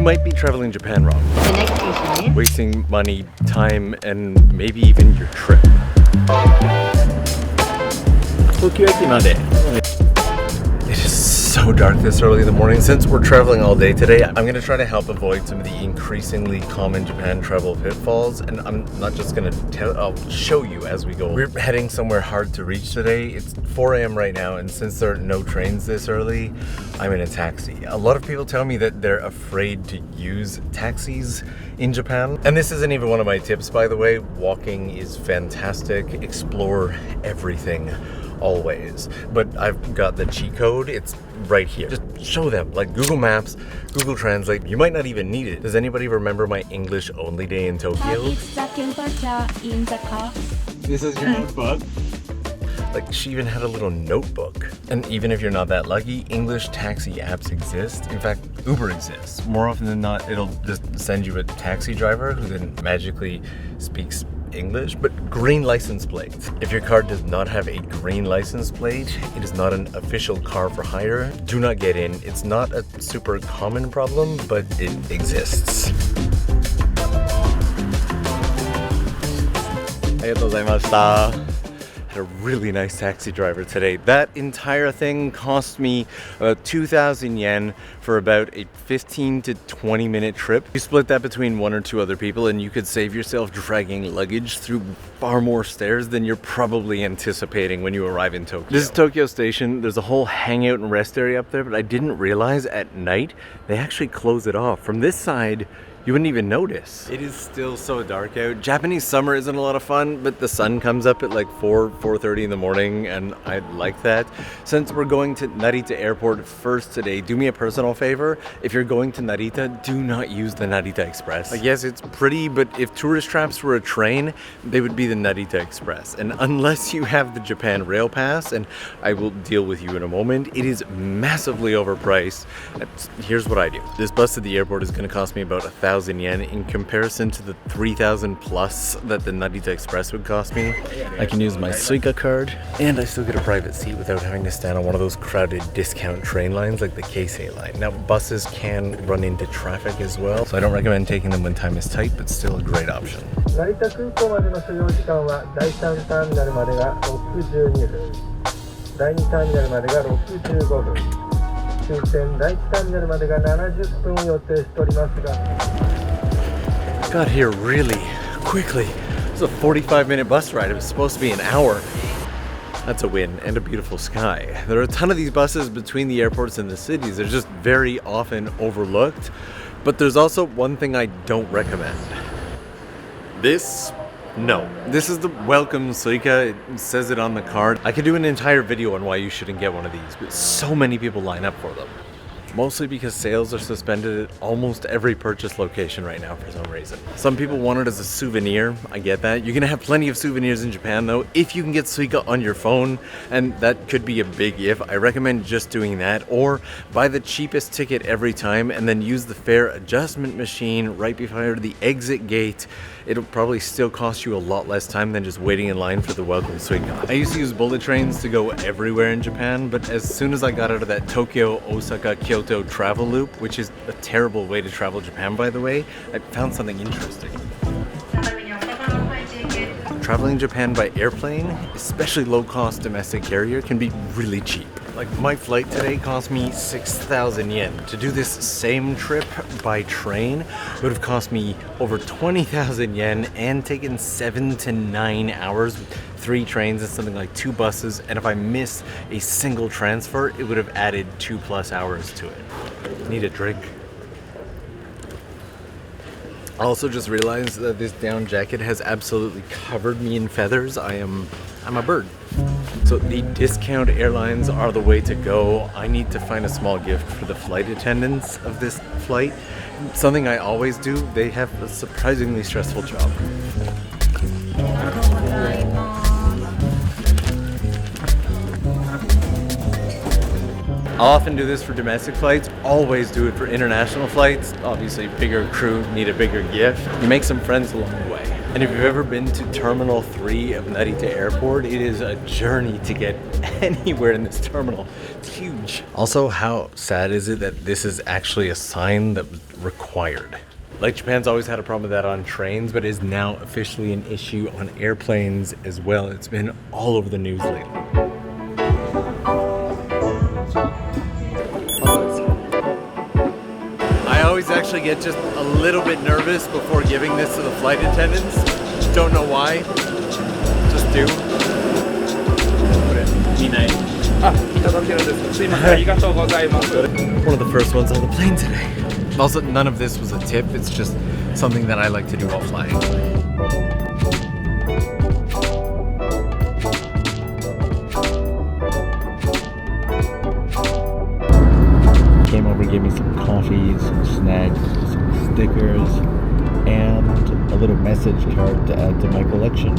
might be traveling Japan wrong. The next station is Wasting money, time, and maybe even your trip. Kokugikan made. It is so dark this early in the morning. Since we're traveling all day today, I'm going to try to help avoid some of the increasingly common Japan travel pitfalls, and I'm not just going to I'll show you as we go. We're heading somewhere hard to reach today. It's 4 a.m. right now, and since there are no trains this early, I'm in a taxi. A lot of people tell me that they're afraid to use taxis in Japan, and this isn't even one of my tips, by the way. Walking is fantastic. Explore everything. Always. But I've got the cheat code. It's right here. Just show them, like Google Maps, Google Translate. You might not even need it. Does anybody remember my English only day in Tokyo? This is your notebook. Like, she even had a little notebook. And even if you're not that lucky, English taxi apps exist. In fact, Uber exists. More often than not, it'll just send you a taxi driver who then magically speaks English, but green license plates. If your car does not have a green license plate, it is not an official car for hire. Do not get in. It's not a super common problem, but it exists. Arigatou gozaimashita. Had a really nice taxi driver today. That entire thing cost me about 2,000 yen for about a 15 to 20 minute trip. You split that between 1 or 2 other people and you could save yourself dragging luggage through far more stairs than you're probably anticipating when you arrive in Tokyo. This is Tokyo Station. There's a whole hangout and rest area up there, but I didn't realize at night they actually close it off. From this side, you wouldn't even notice. It is still so dark out. Japanese summer isn't a lot of fun, but the sun comes up at like 4:30 in the morning, and I like that. Since we're going to Narita Airport first today, do me a personal favor. If you're going to Narita, do not use the Narita Express. Like, yes, it's pretty, but if tourist traps were a train, they would be the Narita Express. And unless you have the Japan Rail Pass, and I will deal with you in a moment, it is massively overpriced. Here's what I do. This bus to the airport is going to cost me about 1,000 yen in comparison to the 3,000 plus that the Narita Express would cost me. I can use my Suica card, and I still get a private seat without having to stand on one of those crowded discount train lines like the Keisei line. Now, buses can run into traffic as well, so I don't recommend taking them when time is tight, but still a great option. 成田空港までの所要時間は第3ターミナルまでが62分、第2ターミナルまでが65分、終点第1ターミナルまでが70分を予定しておりますが。Got here really quickly. It was a 45-minute bus ride. It was supposed to be an hour. That's a win, and a beautiful sky. There are a ton of these buses between the airports and the cities. They're just very often overlooked. But there's also one thing I don't recommend. This? No. This is the welcome Suica. It says it on the card. I could do an entire video on why you shouldn't get one of these, but so many people line up for them. Mostly because sales are suspended at almost every purchase location right now for some reason. Some people want it as a souvenir. I get that. You're gonna have plenty of souvenirs in Japan though, if you can get Suica on your phone, and that could be a big if. I recommend just doing that, or buy the cheapest ticket every time and then use the fare adjustment machine right before the exit gate. It'll probably still cost you a lot less time than just waiting in line for the welcome Suica. I used to use bullet trains to go everywhere in Japan, but as soon as I got out of that Tokyo, Osaka, Kyoto travel loop, which is a terrible way to travel Japan, by the way, I found something interesting. Traveling Japan by airplane, especially low-cost domestic carrier, can be really cheap. Like, my flight today cost me 6,000 yen. To do this same trip by train would have cost me over 20,000 yen and taken 7 to 9 hours with 3 trains and something like 2 buses. And if I miss a single transfer, it would have added 2+ hours to it. Need a drink. I also just realized that this down jacket has absolutely covered me in feathers. I'm a bird. So the discount airlines are the way to go. I need to find a small gift for the flight attendants of this flight. Something I always do. They have a surprisingly stressful job. I'll often do this for domestic flights, always do it for international flights. Obviously, bigger crew need a bigger gift. You make some friends along the way. And if you've ever been to Terminal 3 of Narita Airport, it is a journey to get anywhere in this terminal. It's huge. Also, how sad is it that this is actually a sign that was required? Like, Japan's always had a problem with that on trains, but is now officially an issue on airplanes as well. It's been all over the news lately. I always actually get just a little bit nervous before giving this to the flight attendants. Don't know why. Just do. One of the first ones on the plane today. Also, none of this was a tip. It's just something that I like to do while flying. Came over, gave me some coffee, some snacks, some stickers, and a little message card to add to my collection.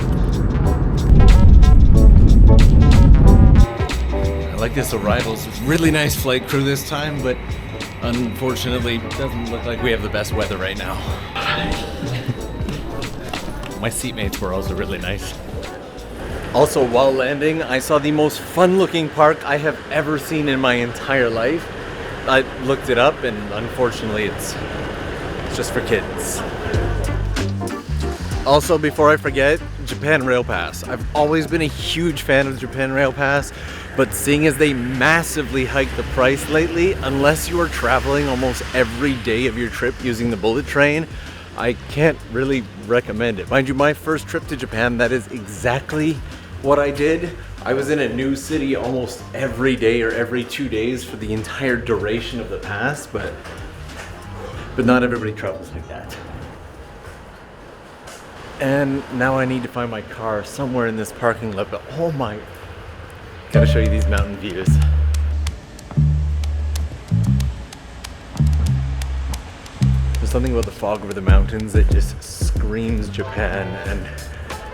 I like this arrival. It's a really nice flight crew this time, but unfortunately, it doesn't look like we have the best weather right now. My seatmates were also really nice. Also, while landing, I saw the most fun-looking park I have ever seen in my entire life. I looked it up, and unfortunately, it's just for kids. Also, before I forget, Japan Rail Pass. I've always been a huge fan of Japan Rail Pass, but seeing as they massively hiked the price lately, unless you are traveling almost every day of your trip using the bullet train, I can't really recommend it. Mind you, my first trip to Japan, that is exactly what I did. I was in a new city almost every day or every 2 days for the entire duration of the pass, but not everybody travels like that. And now I need to find my car somewhere in this parking lot, but oh my, gotta show you these mountain views. There's something about the fog over the mountains that just screams Japan, and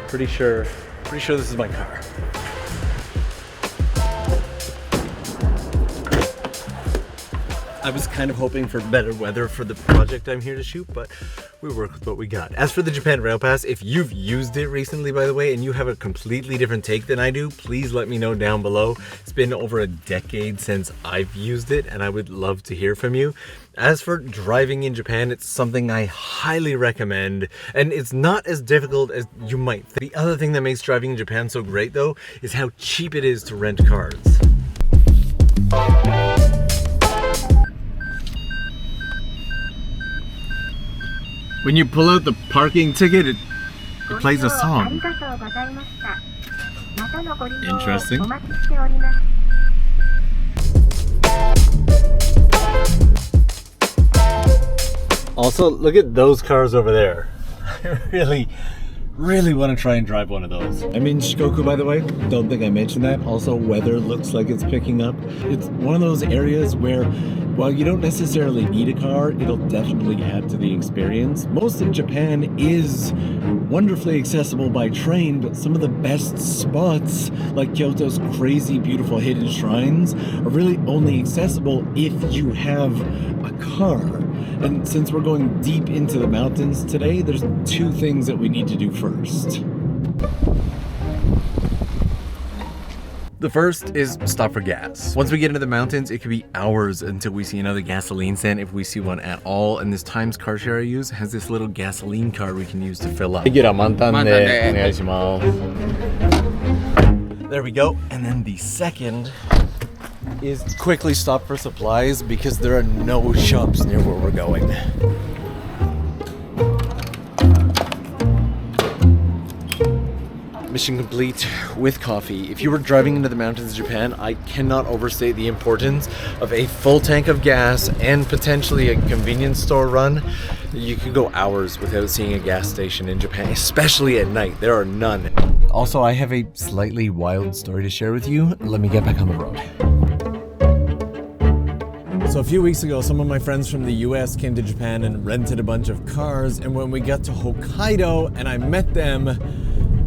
pretty sure this is my car. I was kind of hoping for better weather for the project I'm here to shoot, but we work with what we got. As for the Japan Rail Pass, if you've used it recently, by the way, and you have a completely different take than I do, please let me know down below. It's been over a decade since I've used it, and I would love to hear from you. As for driving in Japan, it's something I highly recommend, and it's not as difficult as you might think. The other thing that makes driving in Japan so great, though, is how cheap it is to rent cars. When you pull out the parking ticket, it plays a song. Interesting. Also, look at those cars over there. I really want to try and drive one of those. I'm in Shikoku, by the way. Don't think I mentioned that. Also, weather looks like it's picking up. It's one of those areas where, while you don't necessarily need a car, it'll definitely add to the experience. Most of Japan is wonderfully accessible by train, but some of the best spots, like Kyoto's crazy beautiful hidden shrines, are really only accessible if you have a car. And since we're going deep into the mountains today, there's two things that we need to do first. The first is stop for gas. Once we get into the mountains, it could be hours until we see another gasoline stand, if we see one at all. And this Times car share I use has this little gasoline card we can use to fill up. There we go. And then the second is quickly stop for supplies because there are no shops near where we're going. Mission complete with coffee. If you were driving into the mountains of Japan, I cannot overstate the importance of a full tank of gas and potentially a convenience store run. You could go hours without seeing a gas station in Japan, especially at night. There are none. Also, I have a slightly wild story to share with you. Let me get back on the road. So a few weeks ago, some of my friends from the US came to Japan and rented a bunch of cars, and when we got to Hokkaido and I met them,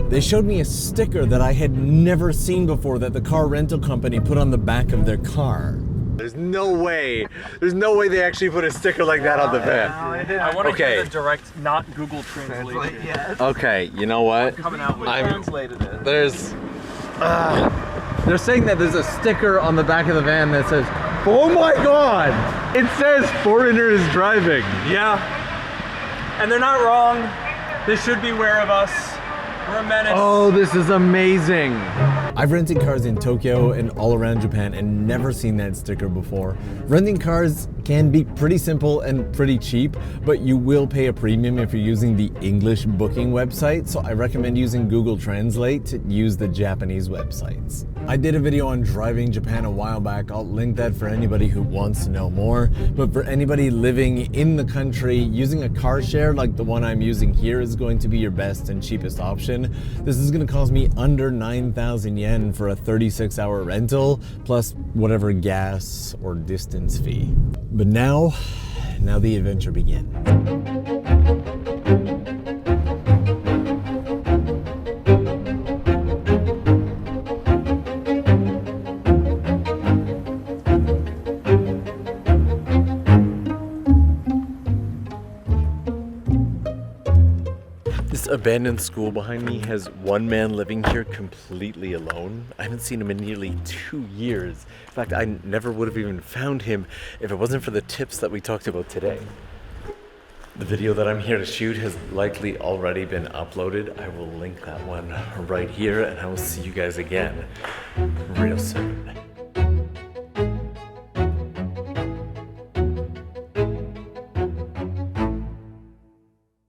they showed me a sticker that I had never seen before that the car rental company put on the back of their car. There's no way they actually put a sticker like that on the van. I want to Okay. hear the direct, not Google Translate. Okay, you know what? Coming out with translated it. They're saying that there's a sticker on the back of the van that says, oh my god! It says foreigner is driving. Yeah. And they're not wrong. They should be aware of us. We're a menace. Oh, this is amazing. I've rented cars in Tokyo and all around Japan and never seen that sticker before. Renting cars can be pretty simple and pretty cheap, but you will pay a premium if you're using the English booking website, so I recommend using Google Translate to use the Japanese websites. I did a video on driving Japan a while back. I'll link that for anybody who wants to know more. But for anybody living in the country, using a car share like the one I'm using here is going to be your best and cheapest option. This is going to cost me under 9,000 yen for a 36-hour rental, plus whatever gas or distance fee. But now the adventure begins. This abandoned school behind me has one man living here completely alone. I haven't seen him in nearly 2 years. In fact, I never would have even found him if it wasn't for the tips that we talked about today. The video that I'm here to shoot has likely already been uploaded. I will link that one right here, and I will see you guys again real soon.